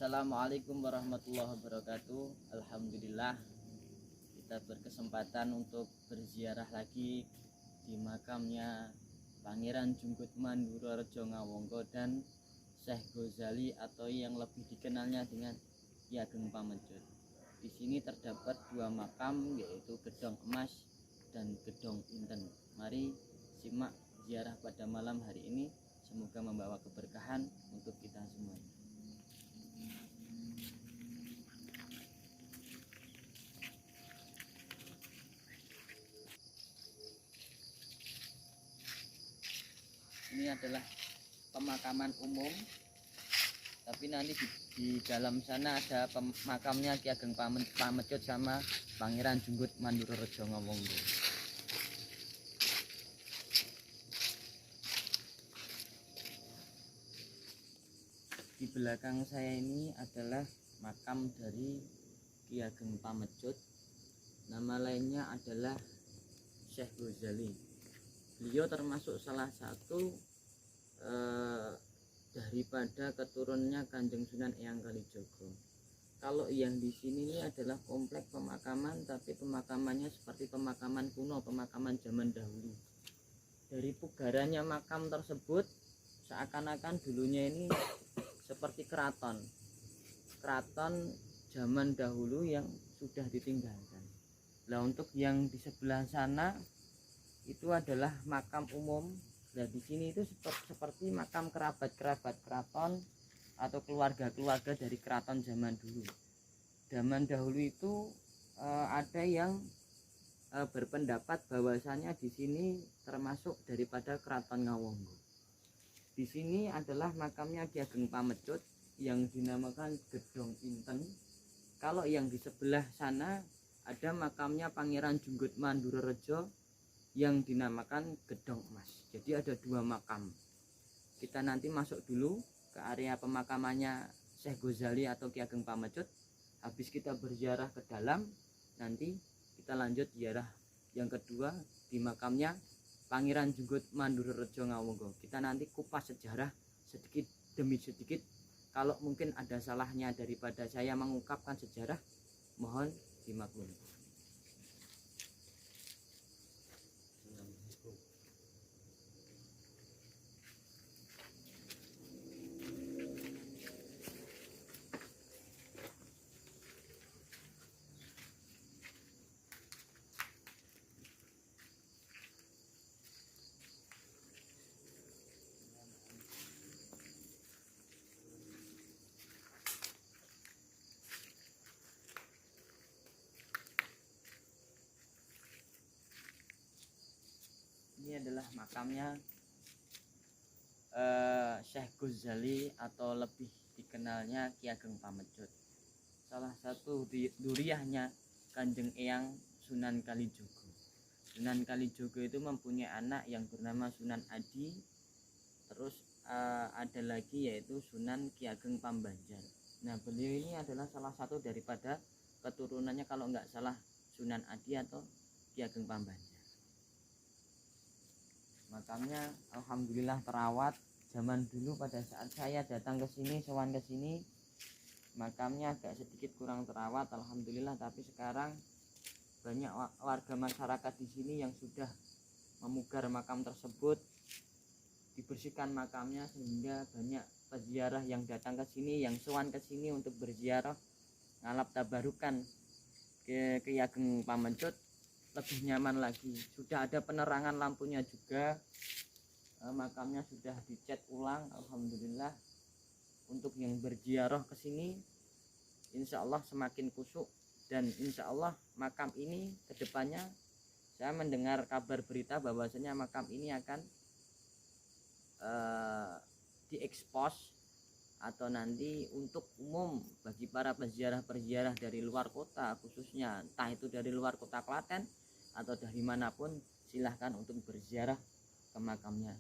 Assalamualaikum warahmatullahi wabarakatuh. Alhamdulillah kita berkesempatan untuk berziarah lagi di makamnya Pangeran Junggut Mandura Rejo Ngawonggo dan Syekh Ghazali atau yang lebih dikenalnya dengan Ki Ageng Pamecut. Di sini terdapat dua makam, yaitu Gedong Emas dan Gedong Inten. Mari simak ziarah pada malam hari ini, semoga membawa keberkahan untuk kita semua. Ini adalah pemakaman umum, tapi nanti di dalam sana ada makamnya Ki Ageng Pamecut sama Pangeran Junggut Mandura Rejo Ngawonggo. Di belakang saya ini adalah makam dari Ki Ageng Pamecut. Nama lainnya adalah Syekh Ghazali. Beliau termasuk salah satu daripada keturunannya Kanjeng Sunan Eyang Kalijogo. Kalau yang di sini ini adalah komplek pemakaman, tapi pemakamannya seperti pemakaman kuno, pemakaman zaman dahulu. Dari pugarannya makam tersebut seakan-akan dulunya ini seperti keraton zaman dahulu yang sudah ditinggalkan. Nah, untuk yang di sebelah sana itu adalah makam umum. Nah, di sini itu seperti makam kerabat-kerabat keraton atau keluarga-keluarga dari keraton zaman dulu. Zaman dahulu itu ada yang berpendapat bahwasanya di sini termasuk daripada keraton Ngawonggo. Di sini adalah makamnya Ki Ageng Pamecut yang dinamakan Gedong Inten. Kalau yang di sebelah sana ada makamnya Pangeran Junggut Mandura Rejo yang dinamakan Gedong Emas. Jadi ada dua makam. Kita nanti masuk dulu ke area pemakamannya Syekh Ghazali atau Ki Ageng Pamecut. Habis kita berziarah ke dalam, nanti kita lanjut ziarah yang kedua di makamnya Pangeran Junggut Mandura Rejo Ngawonggo. Kita nanti kupas sejarah sedikit demi sedikit. Kalau mungkin ada salahnya daripada saya mengungkapkan sejarah, mohon dimaklumi. Ini adalah makamnya Syekh Ghazali atau lebih dikenalnya Ki Ageng Pamecut. Salah satu duriahnya Kanjeng Eyang Sunan Kalijogo. Sunan Kalijogo itu mempunyai anak yang bernama Sunan Adi. Terus ada lagi yaitu Sunan Ki Ageng Pambanjan. Nah, beliau ini adalah salah satu daripada keturunannya, kalau nggak salah Sunan Adi atau Ki Ageng Pambanjan. Makamnya alhamdulillah terawat. Zaman dulu pada saat saya datang ke sini, sowan ke sini, makamnya agak sedikit kurang terawat alhamdulillah, tapi sekarang banyak warga masyarakat di sini yang sudah memugar makam tersebut, dibersihkan makamnya sehingga banyak peziarah yang datang ke sini, yang sowan ke sini untuk berziarah ngalap tabarukan ke Ki Ageng Pamecut lebih nyaman lagi. Sudah ada penerangan lampunya juga, makamnya sudah dicat ulang alhamdulillah. Untuk yang berziarah ke sini insya Allah semakin kusuk, dan insya Allah makam ini kedepannya saya mendengar kabar berita bahwasanya makam ini akan diekspos atau nanti untuk umum bagi para peziarah-peziarah dari luar kota, khususnya entah itu dari luar kota Klaten atau dari manapun, silahkan untuk berziarah ke makamnya.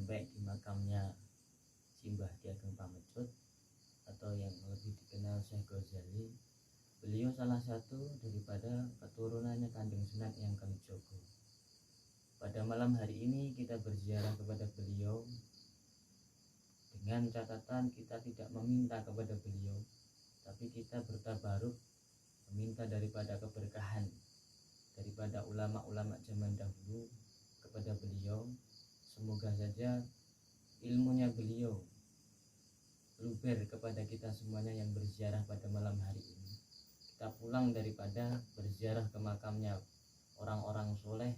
sampai di makamnya Simbah Ki Ageng Pamecut atau yang lebih dikenal Syekh Ghazali. Beliau salah satu daripada keturunannya Kanjeng Sunan yang Kalijogo. Pada malam hari ini kita berziarah kepada beliau dengan catatan kita tidak meminta kepada beliau, tapi kita bertabaruk meminta daripada keberkahan daripada ulama-ulama zaman dahulu kepada beliau. Semoga saja ilmunya beliau luber kepada kita semuanya yang berziarah pada malam hari ini. Kita pulang daripada berziarah ke makamnya orang-orang soleh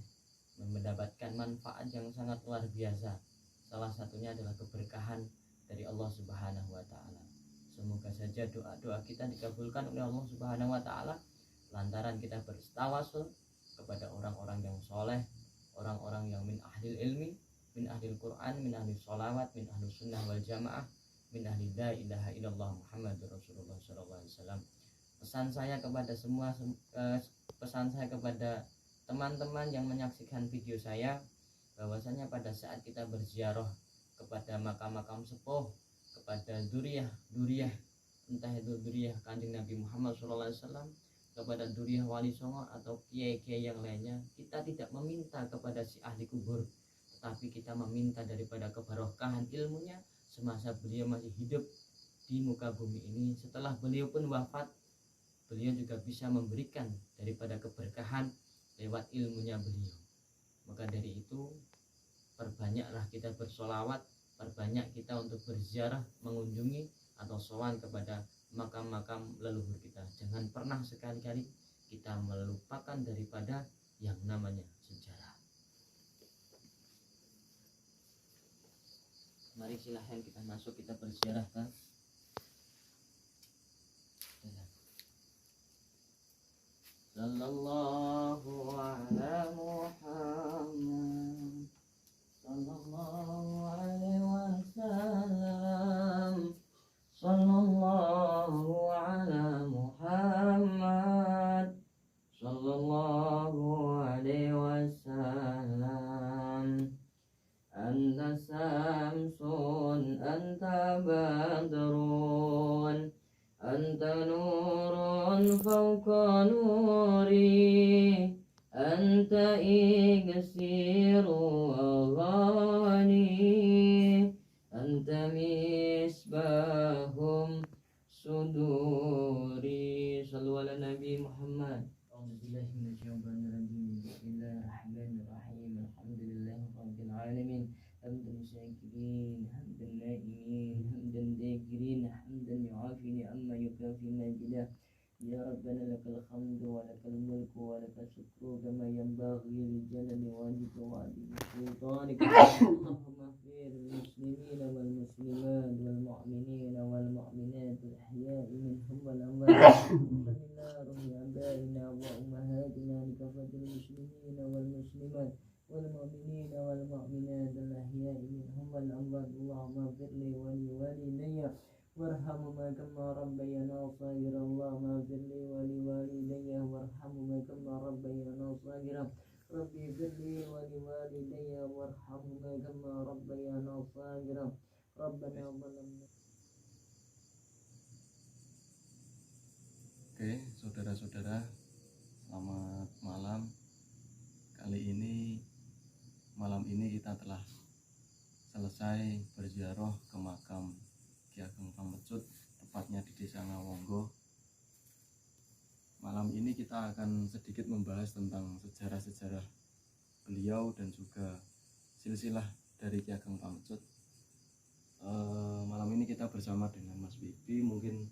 mendapatkan manfaat yang sangat luar biasa. Salah satunya adalah keberkahan dari Allah Subhanahu wa Ta'ala. Semoga saja doa-doa kita dikabulkan oleh Allah Subhanahu wa Ta'ala lantaran kita bertawasul kepada orang-orang yang soleh, orang-orang yang min ahlil ilmi, min ahlil Quran, min ahlil sholawat, min ahlil sunnah wal jamaah, min ahlil la ilaha illallah Muhammadur Rasulullah SAW. Pesan saya kepada semua, pesan saya kepada teman-teman yang menyaksikan video saya, bahwasanya pada saat kita berziarah kepada makam-makam sepuh, kepada duriyah, entah itu duriyah Kanjeng Nabi Muhammad SAW, kepada duriyah wali songo atau kiai-kiai yang lainnya, kita tidak meminta kepada si ahli kubur, tetapi kita meminta daripada keberkahan ilmunya semasa beliau masih hidup di muka bumi ini. Setelah beliau pun wafat, beliau juga bisa memberikan daripada keberkahan lewat ilmunya beliau. Maka dari itu, perbanyaklah kita bersolawat, perbanyak kita untuk berziarah, mengunjungi atau sowan kepada makam-makam leluhur kita. Jangan pernah sekali-kali kita melupakan daripada yang namanya sejarah. Mari silahkan kita masuk, kita berziarah ke Sallallahu ala Muhammad Sallallahu alaihi wasallam Sallallahu ala Muhammad Sallallahu alaihi wasallam. Anta samsun, anta badrun, anta nurun fawqa nuri, anta iksiru aghani, anta misbahum suduri. Sallu ala Nabi Muhammad. A'udzubillahi minasyaitonir rajim. Bismillahirrahmanirrahim. Alhamdulillahirabbil alamin. Hamdan syakirin, hamdan naimin, hamdan dakirin, hamdan yu'afini amma yukafi majidah. Ya Rabbana lakal hamdu wa lakal mulku wa lakal syukru kama yanbaghi li jalali wajhika wa adimi sultanika. Allahumma ighfir lil muslimina wal muslimat wal mu'minina wal mu'minat al ahya'i minhum wal amwat. Sallallahu ya abaina wa ummahatina likafatil muslimina wal muslimat wal mu'minina wal mu'minat al ahya'i minhum wal amwat. Allahumma ighfir li wa li walidayya warhamhuma kama rabbayana shaghira. Allahumma ighfir li wa li walidayya warhamhuma kama rabbayana shaghira. Rabbi ighfir li wa li walidayya warhamhuma kama rabbayana shaghira. Rabbana zalamna. Oke, saudara-saudara, selamat malam. Malam ini kita telah selesai berziarah ke makam Ki Ageng Pamecut, tepatnya di Desa Ngawonggo. Malam ini kita akan sedikit membahas tentang sejarah-sejarah beliau dan juga silsilah dari Ki Ageng Pamecut. Malam ini kita bersama dengan Mas Bibi. Mungkin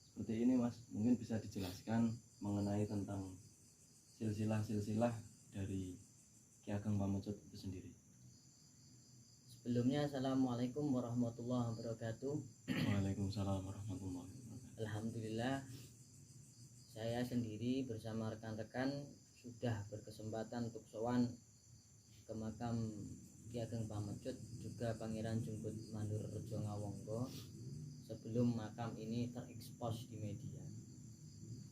seperti ini Mas, mungkin bisa dijelaskan mengenai tentang silsilah-silsilah dari Ki Ageng Pamecut itu sendiri. Sebelumnya, assalamualaikum warahmatullahi wabarakatuh. Waalaikumsalam warahmatullahi wabarakatuh. Alhamdulillah, saya sendiri bersama rekan-rekan sudah berkesempatan untuk sowan ke makam Ki Ageng Pamecut, juga Pangeran Jungkut Mandur Rejo Ngawonggo, sebelum makam ini terekspos di media.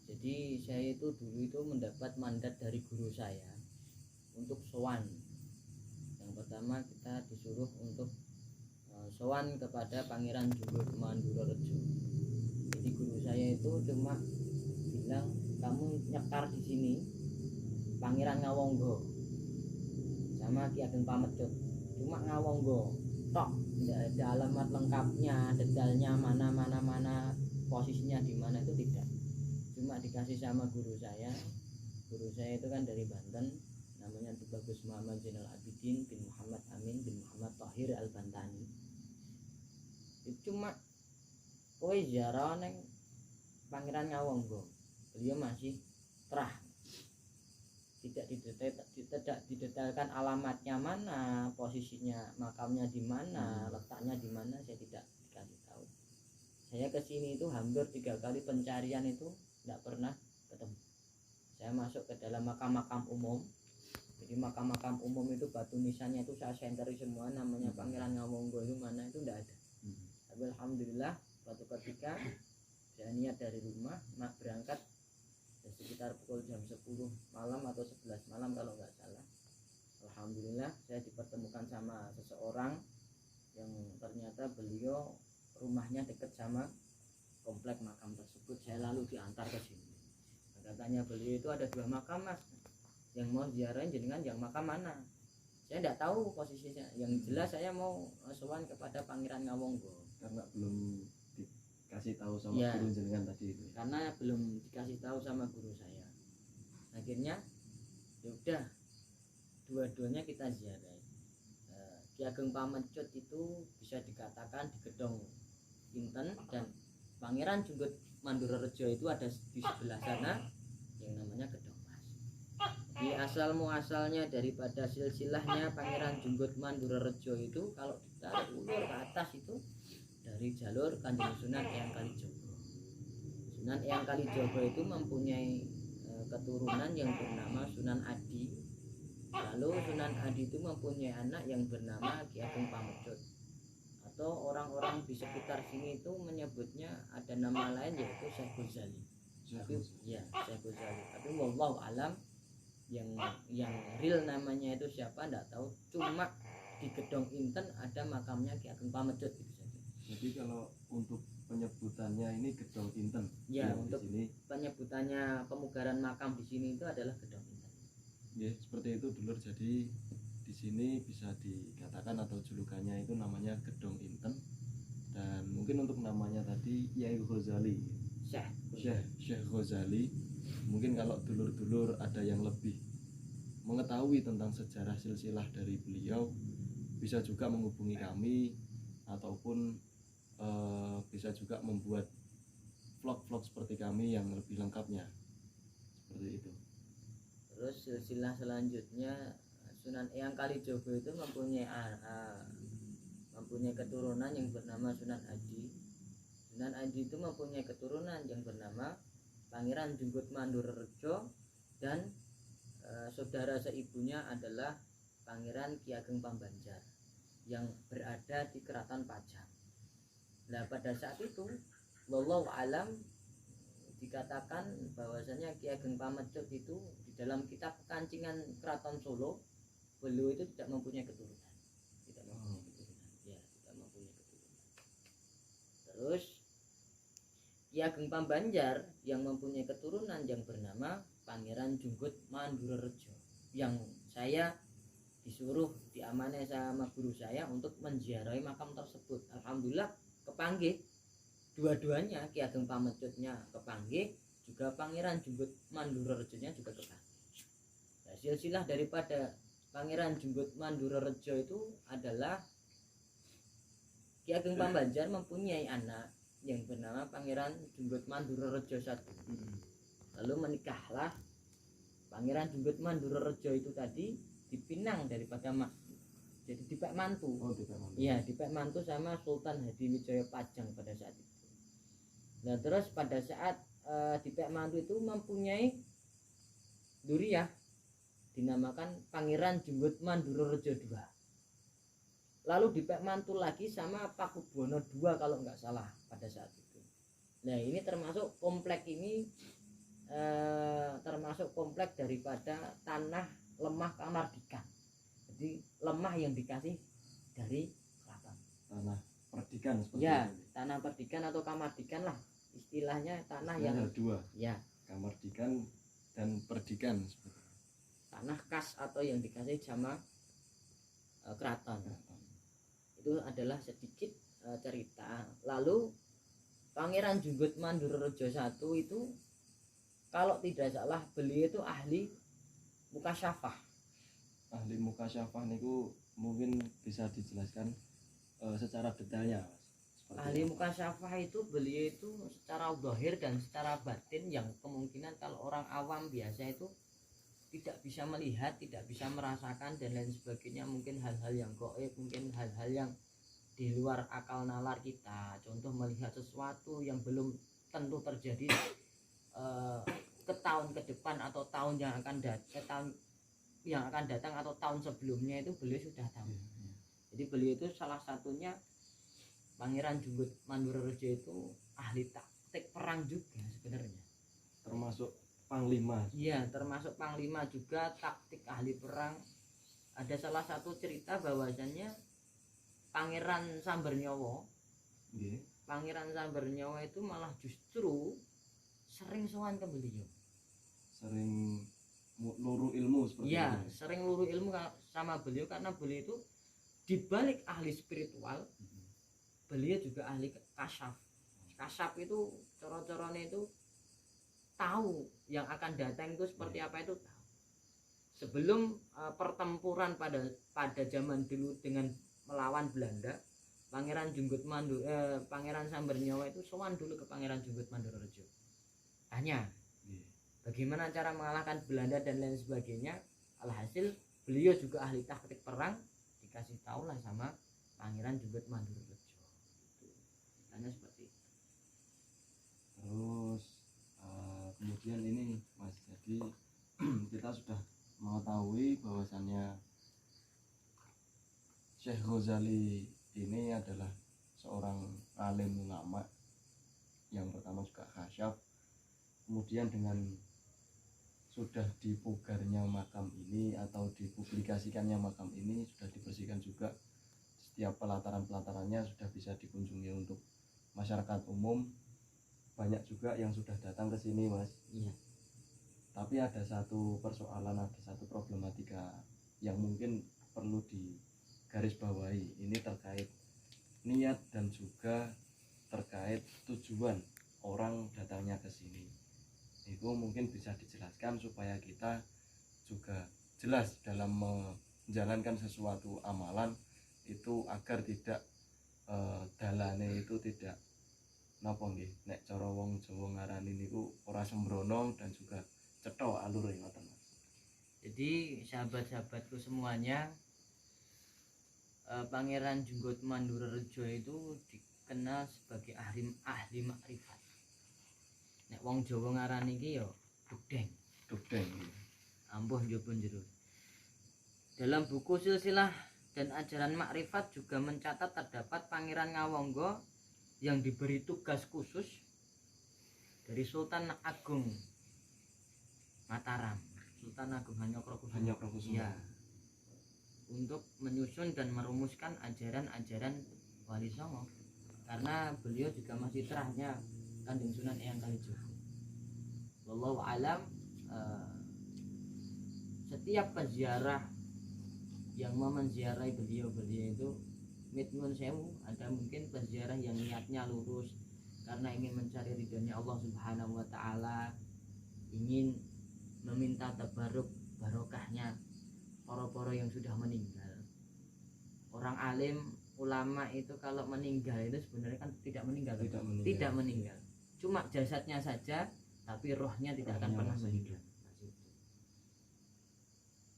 Jadi saya itu dulu itu mendapat mandat dari guru saya untuk sowan. Yang pertama kita disuruh untuk sowan kepada Pangeran Junggut Mandurorejo. Jadi guru saya itu cuma bilang, kamu nyekar di sini Pangeran Ngawonggo sama Ki Ageng Pamecut, cuma Ngawonggo tok, tidak ada alamat lengkapnya, detailnya mana posisinya di mana, itu tidak. Cuma dikasih sama guru saya itu kan dari Banten, namanya Tubagus Muhammad Zainal Abidin bin Muhammad Amin bin Muhammad Tahir Al-Bantani. Itu cuma kowe ziarah neng Pangeran Ngawonggo, beliau masih terah, tidak didetailkan alamatnya mana, posisinya makamnya di mana, letaknya di mana, saya tidak dikasih tahu. Saya kesini itu hampir 3 kali pencarian itu tidak pernah ketemu. Saya masuk ke dalam makam-makam umum. Jadi makam-makam umum itu batu nisannya itu saya senteri semua, namanya Pangeran Ngawonggo itu mana itu tidak ada. Tapi alhamdulillah suatu ketika saya niat dari rumah berangkat sekitar pukul jam 10 malam atau 11 malam kalau nggak salah. Alhamdulillah saya dipertemukan sama seseorang yang ternyata beliau rumahnya dekat sama komplek makam tersebut. Saya lalu diantar ke sini. Katanya beliau itu ada 2 makam mas, yang mau ziarahin jenengan yang makam mana. Saya tidak tahu posisinya, yang jelas saya mau sowan kepada Pangeran Ngawonggo. Karena belum dikasih tahu sama guru jenengan tadi itu. Karena belum dikasih tahu sama guru saya. Akhirnya ya udah, dua-duanya kita ziarah. Ki Ageng Pamecut itu bisa dikatakan di Gedong Inten, dan Pangeran Junggut Mandurorejo itu ada di sebelah sana yang namanya Gedong Mas. Di asal muasalnya daripada silsilahnya Pangeran Junggut Mandurorejo itu kalau ditarik ulur ke atas itu dari jalur Kanjeng Sunan Eyang Kalijogo. Sunan Eyang Kalijogo itu mempunyai keturunan yang bernama Sunan Adi. Lalu Sunan Adi itu mempunyai anak yang bernama Ki Ageng Pamecut. Atau orang-orang di sekitar sini itu menyebutnya ada nama lain yaitu Syekh Ghazali. Tapi ya Syekh Ghazali. Tapi wallahu alam yang real namanya itu siapa enggak tahu. Cuma di Gedong Inten ada makamnya Ki Ageng Pamecut itu saja. Jadi kalau untuk penyebutannya ini Gedong Inten. Ya, untuk di sini penyebutannya pemugaran makam di sini itu adalah Gedong Inten. Ya, seperti itu dulur. Jadi di sini bisa dikatakan atau julukannya itu namanya Gedong Inten, dan mungkin untuk namanya tadi Yai Ghazali, Syekh Ghazali. Mungkin kalau dulur-dulur ada yang lebih mengetahui tentang sejarah silsilah dari beliau, bisa juga menghubungi kami ataupun bisa juga membuat vlog-vlog seperti kami yang lebih lengkapnya seperti itu. Terus silsilah selanjutnya Sunan Eyang Kalijogo itu mempunyai keturunan yang bernama Sunan Adi. Sunan Adi itu mempunyai keturunan yang bernama Pangeran Junggut Mandurorejo, dan saudara seibunya adalah Pangeran Ki Ageng Pambanjar yang berada di Keraton Pajang. Nah pada saat itu wallahu alam dikatakan bahwasanya Ki Ageng Pamecut itu di dalam kitab Kancingan Keraton Solo, beliau itu tidak mempunyai keturunan. Tidak mempunyai keturunan. Terus Ki Ageng Pambanjar yang mempunyai keturunan yang bernama Pangeran Junggut Mandurorejo, yang saya disuruh diamanai sama guru saya untuk menziarahi makam tersebut. Alhamdulillah kepanggih dua-duanya, Ki Ageng Pamecutnya kepanggih, juga Pangeran Junggut Mandurorejonya juga kepanggih. Nah, silsilah daripada Pangeran Junggut Mandurorejo itu adalah Ki Ageng Pambanjar mempunyai anak yang bernama Pangeran Junggut Mandurorejo I. Lalu menikahlah Pangeran Junggut Mandurorejo itu tadi dipinang daripada jadi dipek mantu. Iya, dipek mantu sama Sultan Hadiwijaya Pajang pada saat itu. Nah terus pada saat dipek mantu itu mempunyai duriah dinamakan Pangeran Junggut Mandurorejo II. Lalu dipek mantu lagi sama Pakubuwono II kalau nggak salah pada saat itu. Nah ini termasuk komplek ini termasuk komplek daripada tanah lemah Kamardikan. Jadi lemah yang dikasih dari keraton. Tanah perdikan seperti Ya, itu. tanah perdikan atau kamardikan lah istilahnya, tanah Istilahnya yang ada dua, ya kamardikan dan perdikan seperti itu. tanah kas atau yang dikasih sama keraton. Keraton. Itu adalah sedikit cerita. Lalu Pangeran Junggut Mandurerejo I itu kalau tidak salah beliau itu ahli mukasyafah. Ahli mukasyafah niku mungkin bisa dijelaskan secara detailnya, Mas. Seperti Ahli apa? mukasyafah itu beliau itu secara zahir dan secara batin yang kemungkinan kalau orang awam biasa itu tidak bisa melihat, tidak bisa merasakan dan lain sebagainya, mungkin hal-hal yang gaib, mungkin hal-hal yang di luar akal nalar kita. Contoh melihat sesuatu yang belum tentu terjadi ke tahun ke depan atau tahun yang akan datang atau tahun sebelumnya itu beliau sudah tahu. Jadi beliau itu salah satunya Pangeran Junggut Mandurerejo itu ahli taktik perang juga sebenarnya. Termasuk panglima. Iya, termasuk panglima juga, taktik ahli perang. Ada salah satu cerita bahwasannya Pangeran Sambernyawa, Nggih. Pangeran Sambernyawa itu malah justru sering sowan ke beliau. Sering luru ilmu seperti Iya, itu. sering luru ilmu sama beliau karena beliau itu dibalik ahli spiritual, beliau juga ahli kasyaf. Kasyaf itu coro-corone itu tahu yang akan datang itu seperti apa itu tahu. Sebelum pertempuran pada zaman dulu dengan melawan Belanda, Pangeran Sambernyawa itu sowan dulu ke Pangeran Junggut Mandurerejo. Tanya, bagaimana cara mengalahkan Belanda dan lain sebagainya. Alhasil beliau juga ahli taktik perang, dikasih tahu lah sama Pangeran Junggut Mandurerejo. Tanya seperti itu. Terus kemudian ini Mas, jadi kita sudah mengetahui bahwasannya Syekh Ghazali ini adalah seorang alim ulama yang pertama juga khasyaf. Kemudian dengan sudah dipugarnya makam ini atau dipublikasikannya makam ini, sudah dibersihkan juga setiap pelataran-pelatarannya, sudah bisa dikunjungi untuk masyarakat umum. Banyak juga yang sudah datang ke sini, Mas. Iya. Tapi ada satu persoalan, ada satu problematika yang mungkin perlu digarisbawahi. Ini terkait niat dan juga terkait tujuan orang datangnya ke sini. Itu mungkin bisa dijelaskan supaya kita juga jelas dalam menjalankan sesuatu amalan itu agar tidak dalane itu tidak napa nggih, nek cara wong Jawa ngarani niku ora sembrono dan juga cetha alure ngoten Mas. Jadi sahabat-sahabatku semuanya, Pangeran Junggut Mandurerejo itu dikenal sebagai ahli makrifat. Nek wong Jawa ngarani iki ya dugdeng. Dugdeng. Ampuh njaba jero. Dalam buku silsilah dan ajaran makrifat juga mencatat terdapat Pangeran Ngawangga yang diberi tugas khusus dari Sultan Agung Mataram, Sultan Agung Hanyokrokusumo. Ya, untuk menyusun dan merumuskan ajaran-ajaran Wali Songo, karena beliau juga masih terahnya Kanjeng Sunan Eyang Kalijogo. Wallahu alam, setiap peziarah yang mau menziarahi beliau itu mitnun sewu, ada mungkin peziarah yang niatnya lurus karena ingin mencari ridhonya Allah Subhanahu wa taala, ingin meminta tabaruk barokahnya para-para yang sudah meninggal. Orang alim ulama itu kalau meninggal itu sebenarnya kan tidak meninggal. Cuma jasadnya saja, tapi rohnya tidak akan pernah meninggal.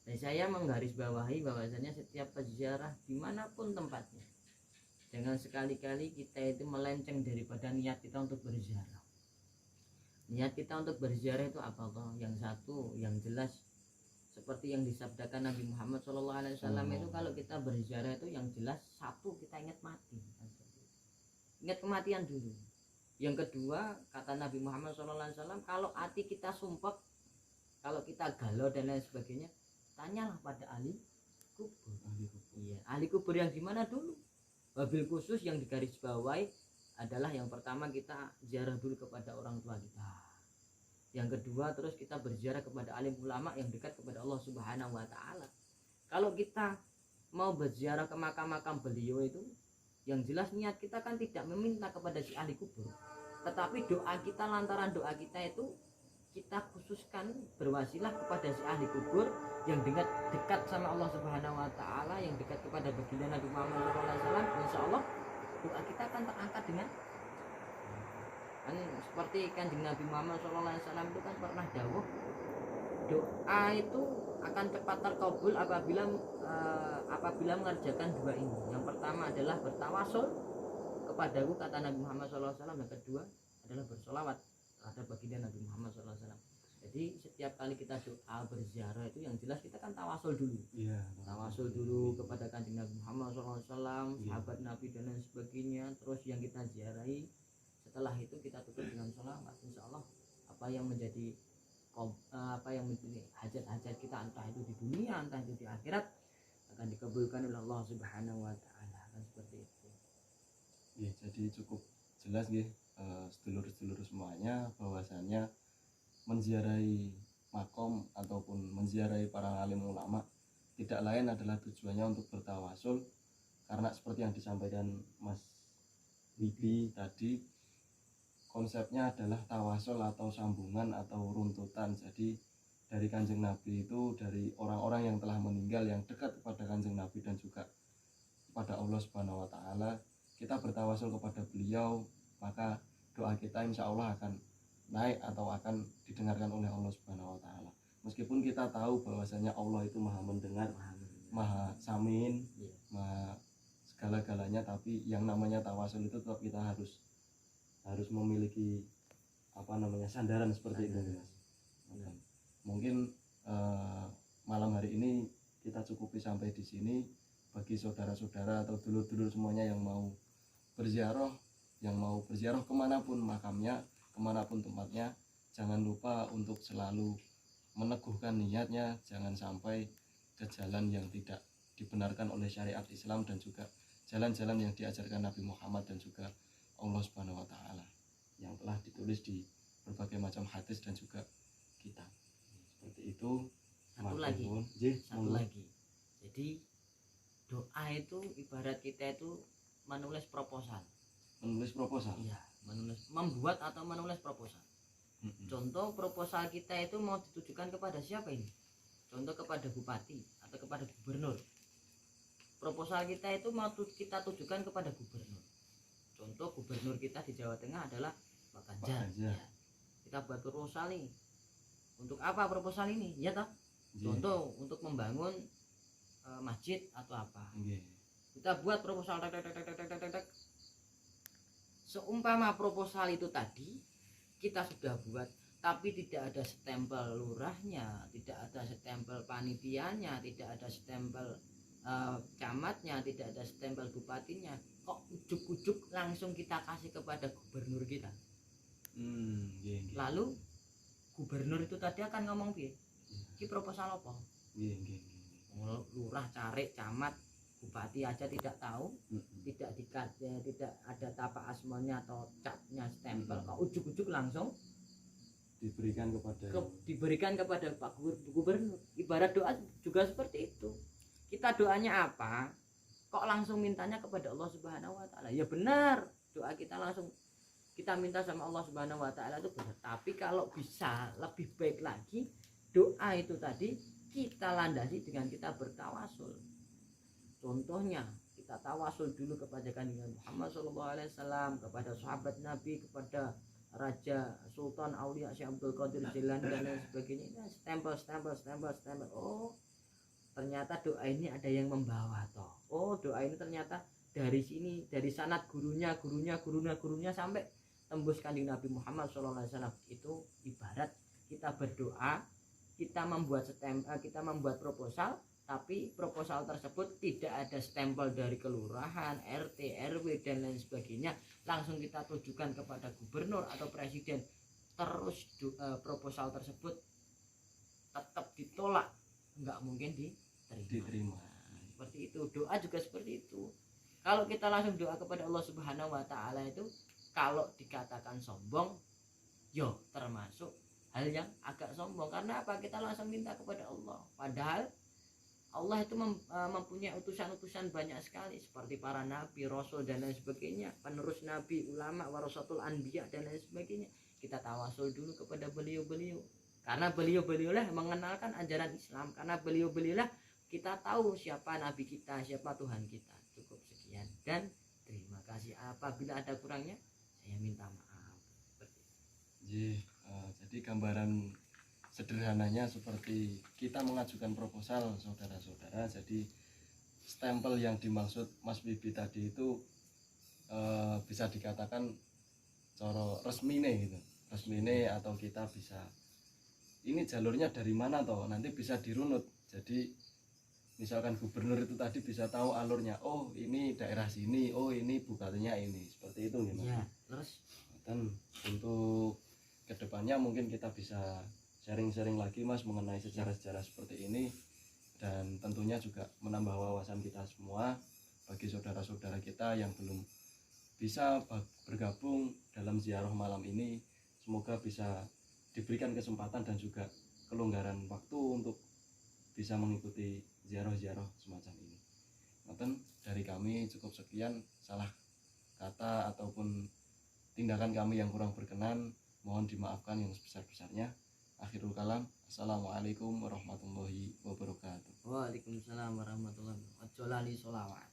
Dan saya menggarisbawahi bahwasanya setiap peziarah dimanapun tempatnya, jangan sekali-kali kita itu melenceng daripada niat kita untuk berziarah. Niat kita untuk berziarah itu apa toh? Yang satu, yang jelas seperti yang disabdakan Nabi Muhammad SAW itu, kalau kita berziarah itu yang jelas satu, kita ingat mati, ingat kematian dulu. Yang kedua, kata Nabi Muhammad SAW, kalau hati kita sumpek, kalau kita galau dan lain sebagainya, tanyalah pada ahli kubur. ahli kubur. Iya, ahli kubur yang gimana dulu? Wabil khusus yang digarisbawahi adalah yang pertama kita ziarah dulu kepada orang tua kita. Yang kedua terus kita berziarah kepada alim ulama yang dekat kepada Allah Subhanahu wa taala. Kalau kita mau berziarah ke makam-makam beliau itu, yang jelas niat kita kan tidak meminta kepada si ahli kubur. Tetapi doa kita, lantaran doa kita itu kita khususkan berwasilah kepada si ahli kubur yang dekat sama Allah Subhanahu wa taala, yang dekat kepada baginda Nabi Muhammad SAW. Insya Allah doa kita akan terangkat dengan kan seperti kanjeng Nabi Muhammad SAW itu kan pernah dawuh, doa itu akan cepat terkabul apabila mengerjakan dua ini. Yang pertama adalah bertawasul kepadaku, kata Nabi Muhammad SAW. Yang kedua adalah bersolawat terhadap baginda Nabi Muhammad SAW. Jadi setiap kali kita doa berziarah itu yang jelas kita kan tawasul dulu. Iya, Tawasul dulu kepada kanjeng Nabi Muhammad SAW, Iya. sahabat Nabi dan lain sebagainya. Terus yang kita ziarahi, setelah itu kita tutup dengan sholawat. Insya Allah apa yang menjadi hajat-hajat kita, entah itu di dunia entah itu di akhirat, akan dikabulkan oleh Allah Subhanahu wa taala. Kan seperti itu. Ya, jadi cukup jelas nggih, sedulur-sedulur semuanya, bahwasannya menziarahi makom ataupun menziarahi para alim ulama tidak lain adalah tujuannya untuk bertawasul, karena seperti yang disampaikan Mas Wibi tadi, konsepnya adalah tawasul atau sambungan atau runtutan. Jadi dari kanjeng Nabi itu, dari orang-orang yang telah meninggal yang dekat kepada kanjeng Nabi dan juga kepada Allah Subhanahu wa taala, kita bertawasul kepada beliau, maka doa kita insya Allah akan naik atau akan didengarkan oleh Allah Subhanahu wa taala. Meskipun kita tahu bahwasanya Allah itu Maha mendengar, Maha Samin, Maha segala-galanya, tapi yang namanya tawasul itu tetap kita harus memiliki sandaran seperti itu, Mas. Mungkin malam hari ini kita cukupi sampai di sini. Bagi saudara-saudara atau dulur-dulur semuanya yang mau berziarah kemanapun makamnya, kemanapun tempatnya, jangan lupa untuk selalu meneguhkan niatnya, jangan sampai ke jalan yang tidak dibenarkan oleh syariat Islam dan juga jalan-jalan yang diajarkan Nabi Muhammad dan juga Allah Subhanahu wa taala yang telah ditulis di berbagai macam hadis dan juga kitab. Seperti itu. Satu lagi. Jadi doa itu ibarat kita itu menulis proposal. Iya, membuat atau menulis proposal. Contoh proposal kita itu mau ditujukan kepada siapa ini? Contoh kepada bupati atau kepada gubernur. Proposal kita itu mau kita tujukan kepada gubernur. Contoh gubernur kita di Jawa Tengah adalah Pak Ganjar. Ya. Kita buat proposal nih. Untuk apa proposal ini? Ya toh? Contoh untuk membangun masjid atau apa. Kita buat proposal seumpama proposal itu tadi kita sudah buat, tapi tidak ada stempel lurahnya, tidak ada stempel panitianya, tidak ada stempel camatnya, tidak ada stempel bupatinya, kok ujuk-ujuk langsung kita kasih kepada gubernur kita. Lalu gubernur itu tadi akan ngomong piye? Iki proposal apa? Lurah, carik, camat, bupati aja tidak tahu, tidak ada tapa asmanya atau capnya stempel, kok ujuk-ujuk langsung diberikan kepada Pak Gubernur. Ibarat doa juga seperti itu. Kita doanya apa? Kok langsung mintanya kepada Allah Subhanahu wa taala? Ya benar, doa kita langsung kita minta sama Allah Subhanahu wa taala itu benar. Tapi kalau bisa lebih baik lagi, doa itu tadi kita landasi dengan kita bertawasul. Contohnya kita tawasul dulu kepada kanjeng Muhammad SAW, kepada sahabat Nabi, kepada Raja Sultan Aulia Syekh Abdul Qadir Jilani dan lain sebagainya. Stempel. Oh, ternyata doa ini ada yang membawa toh. Oh, doa ini ternyata dari sini, dari sanad gurunya sampai tembus kanjeng Nabi Muhammad SAW. Itu ibarat kita berdoa, kita membuat proposal, tapi proposal tersebut tidak ada stempel dari kelurahan, RT, RW dan lain sebagainya, langsung kita tujukan kepada gubernur atau presiden, terus proposal tersebut tetap ditolak, nggak mungkin diterima. seperti itu, doa juga seperti itu. Kalau kita langsung doa kepada Allah Subhanahu wa taala itu, kalau dikatakan sombong, yo termasuk hal yang agak sombong. Karena apa? Kita langsung minta kepada Allah. Padahal Allah itu mempunyai utusan-utusan banyak sekali, seperti para nabi, rasul dan lain sebagainya, penerus nabi, ulama, warasatul anbiya dan lain sebagainya. Kita tawasul dulu kepada beliau-beliau. Karena beliau-beliaulah mengenalkan ajaran Islam, karena beliau-beliaulah kita tahu siapa nabi kita, siapa Tuhan kita. Cukup sekian dan terima kasih. Apabila ada kurangnya, saya minta maaf. Jadi gambaran sederhananya seperti kita mengajukan proposal saudara-saudara. Jadi stempel yang dimaksud Mas Bibi tadi itu bisa dikatakan coro resmine gitu, resmine, atau kita bisa ini jalurnya dari mana toh, nanti bisa dirunut. Jadi misalkan gubernur itu tadi bisa tahu alurnya, oh ini daerah sini, oh ini bupatinya ini, seperti itu gitu. Ya, terus Dan untuk kedepannya mungkin kita bisa sharing-sharing lagi Mas mengenai sejarah-sejarah seperti ini, dan tentunya juga menambah wawasan kita semua bagi saudara-saudara kita yang belum bisa bergabung dalam ziarah malam ini. Semoga bisa diberikan kesempatan dan juga kelonggaran waktu untuk bisa mengikuti ziarah-ziarah semacam ini. Nanti dari kami cukup sekian. Salah kata ataupun tindakan kami yang kurang berkenan mohon dimaafkan yang sebesar-besarnya. Akhirul kalam, assalamualaikum warahmatullahi wabarakatuh. Waalaikumsalam warahmatullahi wabarakatuh. Ojo lali sholawat.